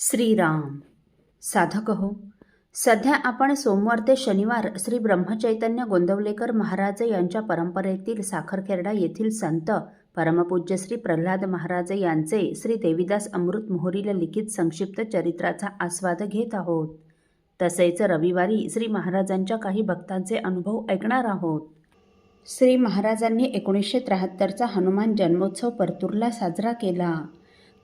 श्रीराम. साधक हो, सध्या आपण सोमवार ते शनिवार श्री ब्रह्मचैतन्य गोंदवलेकर महाराज यांच्या परंपरेतील साखरखेर्डा येथील संत परमपूज्य श्री प्रल्हाद महाराज यांचे श्री देवीदास अमृत मोहोरीला लिखित संक्षिप्त चरित्राचा आस्वाद घेत आहोत. तसेच रविवारी श्री महाराजांच्या काही भक्तांचे अनुभव ऐकणार आहोत. श्री महाराजांनी 1973चा हनुमान जन्मोत्सव परतूरला साजरा केला.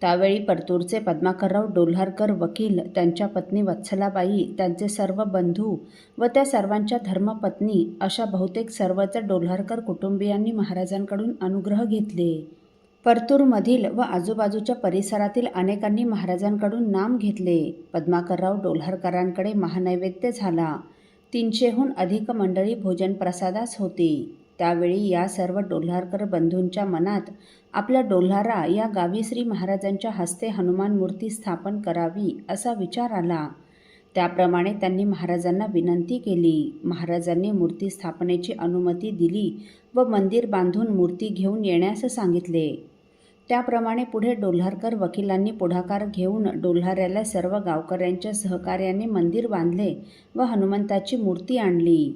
त्यावेळी परतूरचे पद्माकरराव डोल्हारकर वकील, त्यांच्या पत्नी वत्सलाबाई, त्यांचे सर्व बंधू व त्या सर्वांच्या धर्मपत्नी अशा बहुतेक सर्वच डोल्हारकर कुटुंबियांनी महाराजांकडून अनुग्रह घेतले. परतूरमधील व आजूबाजूच्या परिसरातील अनेकांनी महाराजांकडून नाम घेतले. पद्माकरराव डोल्हारकरांकडे महानैवेद्य झाला. 300हून अधिक मंडळी भोजन प्रसादास होती. त्यावेळी या सर्व डोल्हारकर बंधूंच्या मनात आपल्या डोल्हारा या गावी श्री महाराजांच्या हस्ते हनुमान मूर्ती स्थापन करावी असा विचार आला. त्याप्रमाणे त्यांनी महाराजांना विनंती केली. महाराजांनी मूर्ती स्थापनेची अनुमती दिली व मंदिर बांधून मूर्ती घेऊन येण्यास सांगितले. त्याप्रमाणे पुढे डोल्हारकर वकिलांनी पुढाकार घेऊन डोल्हाऱ्याला सर्व गावकऱ्यांच्या सहकार्याने मंदिर बांधले व हनुमंताची मूर्ती आणली.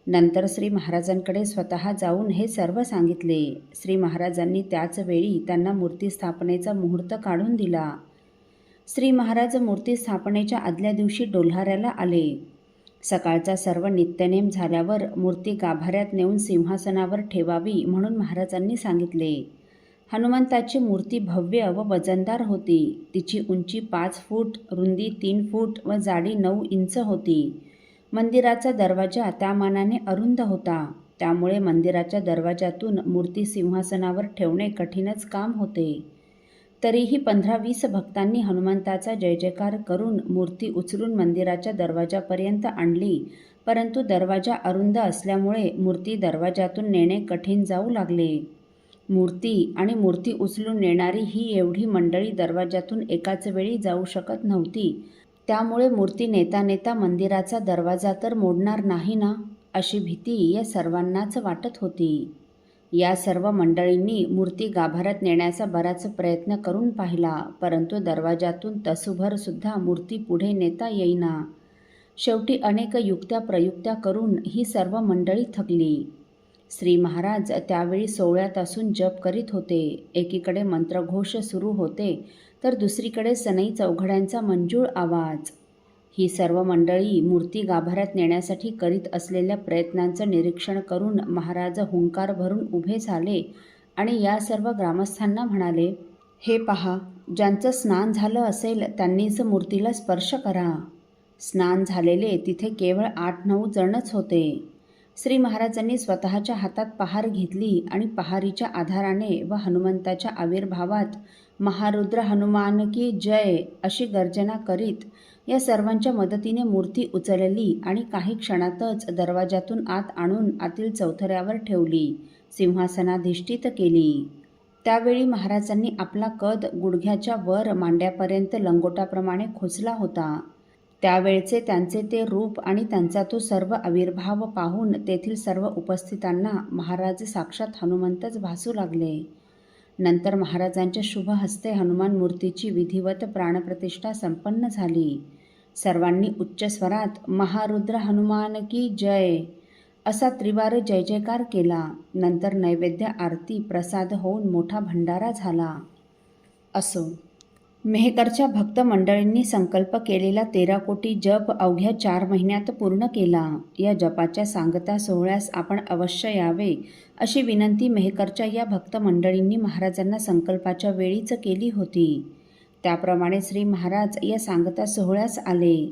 नंतर श्री महाराजांकडे स्वतः जाऊन हे सर्व सांगितले. श्री महाराजांनी त्याच वेळी त्यांना मूर्ती स्थापनेचा मुहूर्त काढून दिला. श्री महाराज मूर्ती स्थापनेच्या आदल्या दिवशी डोल्हाऱ्याला आले. सकाळचा सर्व नित्यनेम झाल्यावर मूर्ती गाभाऱ्यात नेऊन सिंहासनावर ठेवावी म्हणून महाराजांनी सांगितले. हनुमंताची मूर्ती भव्य व वजनदार होती. तिची उंची 5 फूट, रुंदी 3 फूट व जाडी 9 इंच होती. मंदिराचा दरवाजा त्या मानाने अरुंद होता. त्यामुळे मंदिराच्या दरवाजातून मूर्ती सिंहासनावर ठेवणे कठीणच काम होते. तरीही 15-20 भक्तांनी हनुमंताचा जय जयकार करून मूर्ती उचलून मंदिराच्या दरवाजापर्यंत आणली. परंतु दरवाजा अरुंद असल्यामुळे मूर्ती दरवाजातून नेणे कठीण जाऊ लागले. मूर्ती आणि मूर्ती उचलून नेणारी ही एवढी मंडळी दरवाजातून एकाच वेळी जाऊ शकत नव्हती. त्यामुळे मूर्ती नेता नेता मंदिराचा दरवाजा तर मोडणार नाही ना, अशी भीती या सर्वांनाच वाटत होती. या सर्व मंडळींनी मूर्ती गाभाऱ्यात नेण्याचा बराच प्रयत्न करून पाहिला, परंतु दरवाजातून तसूभरसुद्धा मूर्ती पुढे नेता येईना. शेवटी अनेक युक्त्या प्रयुक्त्या करून ही सर्व मंडळी थकली. श्री महाराज त्यावेळी सोहळ्यात असून जप करीत होते. एकीकडे मंत्रघोष सुरू होते तर दुसरीकडे सनई चौघड्यांचा मंजूळ आवाज. ही सर्व मंडळी मूर्ती गाभाऱ्यात नेण्यासाठी करीत असलेल्या प्रयत्नांचं निरीक्षण करून महाराज हुंकार भरून उभे झाले आणि या सर्व ग्रामस्थांना म्हणाले, हे पहा, ज्यांचं स्नान झालं असेल त्यांनीच मूर्तीला स्पर्श करा. स्नान झालेले तिथे केवळ 8-9 जणच होते. श्री महाराजांनी स्वतःच्या हातात पहार घेतली आणि पहारीच्या आधाराने व हनुमंताच्या आविर्भावात महारुद्र हनुमान की जय अशी गर्जना करीत या सर्वांच्या मदतीने मूर्ती उचलली आणि काही क्षणातच दरवाजातून आत आणून आतील चौथऱ्यावर ठेवली, सिंहासनाधिष्ठित केली. त्यावेळी महाराजांनी आपला कद गुडघ्याच्या वर मांड्यापर्यंत लंगोटाप्रमाणे खोचला होता. त्यावेळचे त्यांचे ते रूप आणि त्यांचा तो सर्व आविर्भाव पाहून तेथील सर्व उपस्थितांना महाराज साक्षात हनुमंतच भासू लागले. नंतर महाराजांच्या शुभ हस्ते हनुमान मूर्तीची विधिवत प्राणप्रतिष्ठा संपन्न झाली. सर्वांनी उच्च स्वरात महारुद्र हनुमान की जय असा त्रिवार जय जयकार केला. नंतर नैवेद्य, आरती, प्रसाद होऊन मोठा भंडारा झाला. असो, मेहकरच्या भक्त मंडळींनी संकल्प केलेला 13 कोटी जप अवघ्या 4 महिन्यात पूर्ण केला. या जपाच्या सांगता सोहळ्यास आपण अवश्य यावे अशी विनंती मेहकरच्या या भक्त मंडळींनी महाराजांना संकल्पाच्या वेळीच केली होती. त्याप्रमाणे श्री महाराज या सांगता सोहळ्यास आले.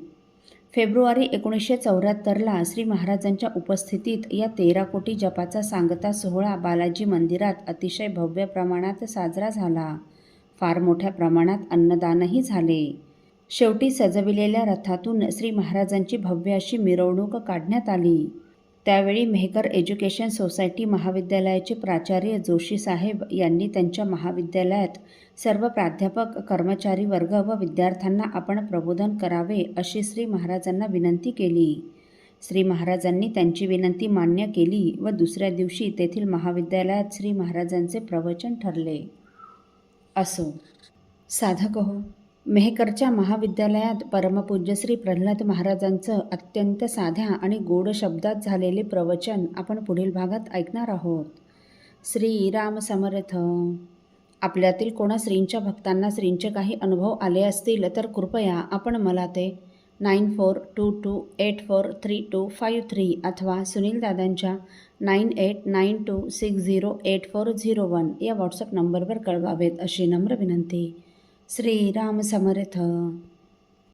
फेब्रुवारी 1974ला श्री महाराजांच्या उपस्थितीत या 13 कोटी जपाचा सांगता सोहळा बालाजी मंदिरात अतिशय भव्य प्रमाणात साजरा झाला. फार मोठ्या प्रमाणात अन्नदानही झाले. शेवटी सजविलेल्या रथातून श्री महाराजांची भव्य अशी मिरवणूक काढण्यात आली. त्यावेळी मेहकर एज्युकेशन सोसायटी महाविद्यालयाचे प्राचार्य जोशी साहेब यांनी त्यांच्या महाविद्यालयात सर्व प्राध्यापक, कर्मचारी वर्ग व विद्यार्थ्यांना आपण प्रबोधन करावे अशी श्री महाराजांना विनंती केली. श्री महाराजांनी त्यांची विनंती मान्य केली व दुसऱ्या दिवशी तेथील महाविद्यालयात श्री महाराजांचे प्रवचन ठरले. असो, साधक हो, मेहकरच्या महाविद्यालयात परमपूज्य श्री प्रल्हाद महाराजांचं अत्यंत साध्या आणि गोड शब्दात झालेले प्रवचन आपण पुढील भागात ऐकणार आहोत. श्री राम समर्थ. आपल्यातील कोणा श्रींच्या भक्तांना श्रींचे काही अनुभव आले असतील तर कृपया आपण मला ते 9422843253 अथवा सुनील दादांच्या 9892608401 या व्हॉट्सअप नंबरवर कळवावेत अशी नम्र विनंती. श्रीराम समर्थ.